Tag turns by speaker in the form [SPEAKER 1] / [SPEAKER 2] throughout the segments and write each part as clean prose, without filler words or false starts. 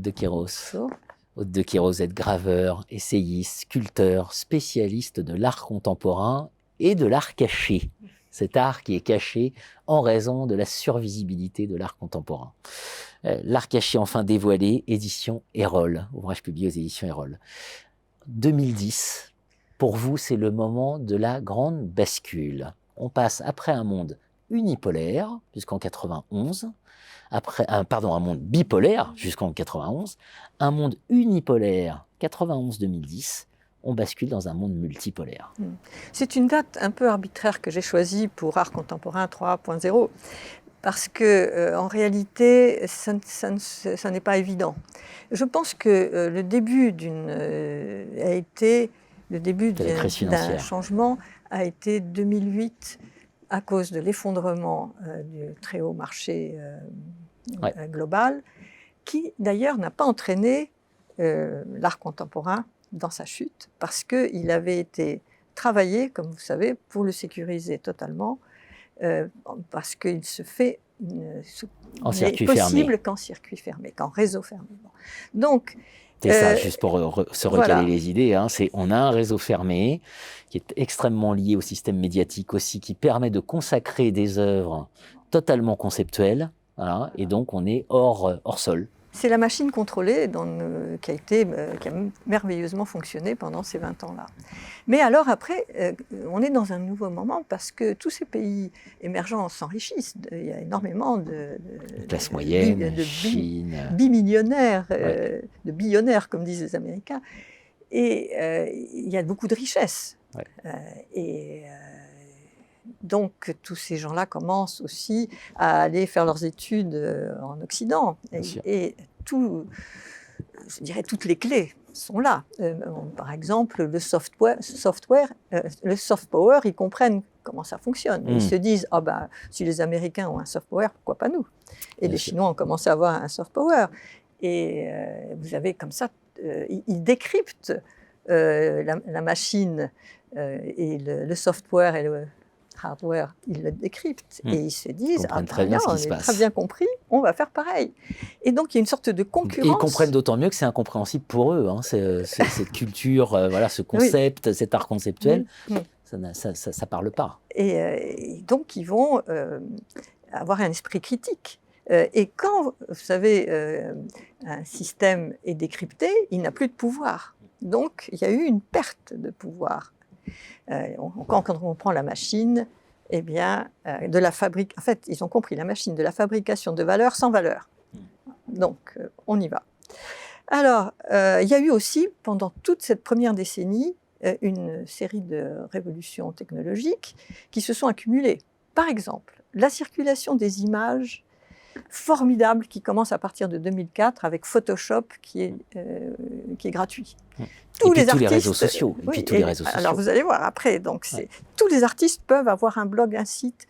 [SPEAKER 1] de Queiroz.
[SPEAKER 2] Bonjour.
[SPEAKER 1] Aude de Queiroz est graveur, essayiste, sculpteur, spécialiste de l'art contemporain et de l'art caché. Cet art qui est caché en raison de la survisibilité de l'art contemporain. L'art caché enfin dévoilé, édition Erol, ouvrage publié aux éditions Erol. 2010, pour vous, c'est le moment de la grande bascule. On passe après un monde unipolaire, jusqu'en 91, un monde bipolaire, jusqu'en 91, un monde unipolaire, 91-2010, on bascule dans un monde multipolaire.
[SPEAKER 2] C'est une date un peu arbitraire que j'ai choisie pour Art contemporain 3.0, parce que en réalité, ça n'est pas évident. Je pense que le début d'un changement a été 2008 à cause de l'effondrement du très haut marché global, qui d'ailleurs n'a pas entraîné l'art contemporain dans sa chute, parce qu'il avait été travaillé, comme vous savez, pour le sécuriser totalement, parce qu'il se fait
[SPEAKER 1] en circuit
[SPEAKER 2] possible qu'en circuit fermé, qu'en réseau fermé. Donc,
[SPEAKER 1] c'est ça, juste pour se recaler les idées, hein, on a un réseau fermé qui est extrêmement lié au système médiatique aussi, qui permet de consacrer des œuvres totalement conceptuelles, voilà, et donc on est hors sol.
[SPEAKER 2] C'est la machine contrôlée qui a merveilleusement fonctionné pendant ces 20 ans-là. Mais alors après, on est dans un nouveau moment parce que tous ces pays émergents s'enrichissent. Il y a énormément de
[SPEAKER 1] classe moyenne, Chine,
[SPEAKER 2] bimillionnaires, de billionnaires comme disent les Américains. Et il y a beaucoup de richesses. Donc, tous ces gens-là commencent aussi à aller faire leurs études en Occident. Et je dirais, toutes les clés sont là. Par exemple, le soft power, ils comprennent comment ça fonctionne. Ils se disent, si les Américains ont un soft power, pourquoi pas nous? Et les Chinois ont commencé à avoir un soft power. Et vous avez comme ça, ils décryptent la machine et le software et le hardware, ils le décryptent et ils se disent on a très bien compris, on va faire pareil. Et donc il y a une sorte de concurrence.
[SPEAKER 1] Et ils comprennent d'autant mieux que c'est incompréhensible pour eux, hein, cette culture, ce concept, cet art conceptuel, ça parle pas.
[SPEAKER 2] Et donc ils vont avoir un esprit critique. Et quand, vous savez, un système est décrypté, il n'a plus de pouvoir. Donc il y a eu une perte de pouvoir. Quand on prend la machine, eh bien, en fait, ils ont compris la machine de la fabrication de valeur sans valeur. Donc, on y va. Alors, il y a eu aussi, pendant toute cette première décennie, une série de révolutions technologiques qui se sont accumulées. Par exemple, la circulation des images formidable qui commence à partir de 2004 avec Photoshop qui est gratuit.
[SPEAKER 1] Tous les réseaux sociaux.
[SPEAKER 2] Alors vous allez voir après, donc tous les artistes peuvent avoir un blog, un site,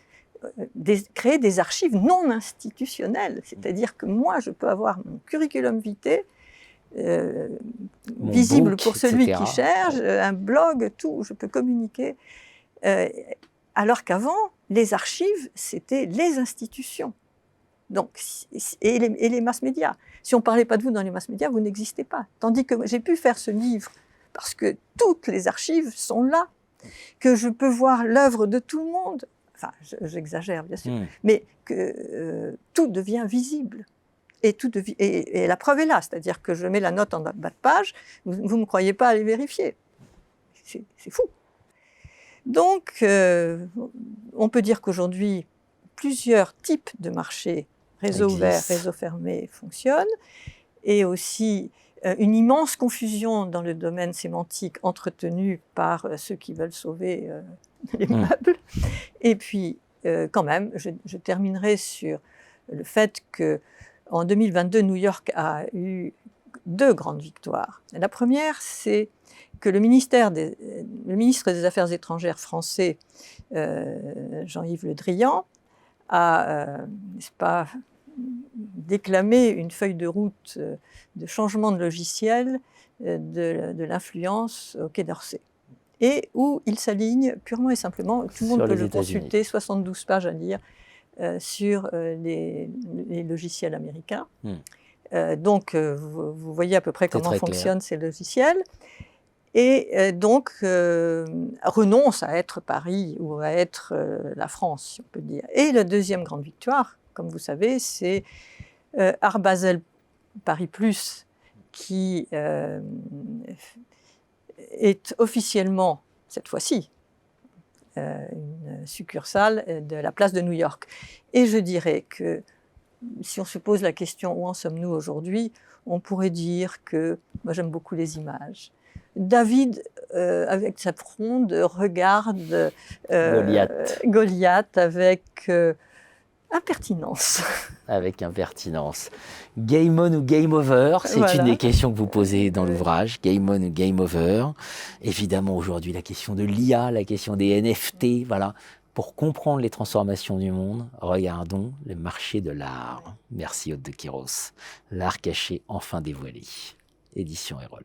[SPEAKER 2] créer des archives non institutionnelles. C'est-à-dire que moi, je peux avoir mon curriculum vitae visible book, pour celui qui cherche, un blog, tout, je peux communiquer. Alors qu'avant, les archives, c'était les institutions. Donc, et les mass-médias. Si on ne parlait pas de vous dans les mass-médias, vous n'existez pas. Tandis que j'ai pu faire ce livre parce que toutes les archives sont là, que je peux voir l'œuvre de tout le monde. Enfin, j'exagère bien sûr, mais que tout devient visible. Et la preuve est là, c'est-à-dire que je mets la note en bas de page, vous ne me croyez pas à aller vérifier. C'est fou. Donc, on peut dire qu'aujourd'hui, plusieurs types de marchés, réseau ouvert, réseau fermé, fonctionnent, et aussi une immense confusion dans le domaine sémantique entretenu par ceux qui veulent sauver les meubles. Et puis, quand même, je terminerai sur le fait qu'en 2022, New York a eu 2 grandes victoires. La première, c'est que le ministre des Affaires étrangères français, Jean-Yves Le Drian, a, n'est-ce pas, déclamé une feuille de route de changement de logiciel de l'influence au Quai d'Orsay, et où il s'aligne purement et simplement, tout le monde peut le consulter, 72 pages à lire, sur les logiciels américains. Vous voyez à peu près comment fonctionnent ces logiciels. Et renonce à être Paris ou à être la France, si on peut dire. Et la deuxième grande victoire, comme vous savez, c'est Art Basel Paris Plus, qui est officiellement, cette fois-ci, une succursale de la place de New York. Et je dirais que si on se pose la question où en sommes-nous aujourd'hui, on pourrait dire que, moi j'aime beaucoup les images, David, avec sa fronde, regarde Goliath avec impertinence.
[SPEAKER 1] Avec impertinence. Game on ou game over, c'est une des questions que vous posez dans l'ouvrage. Game on ou game over. Évidemment, aujourd'hui, la question de l'IA, la question des NFT, voilà. Pour comprendre les transformations du monde, regardons le marché de l'art. Merci Aude de Queiroz. L'art caché enfin dévoilé. Édition Erol.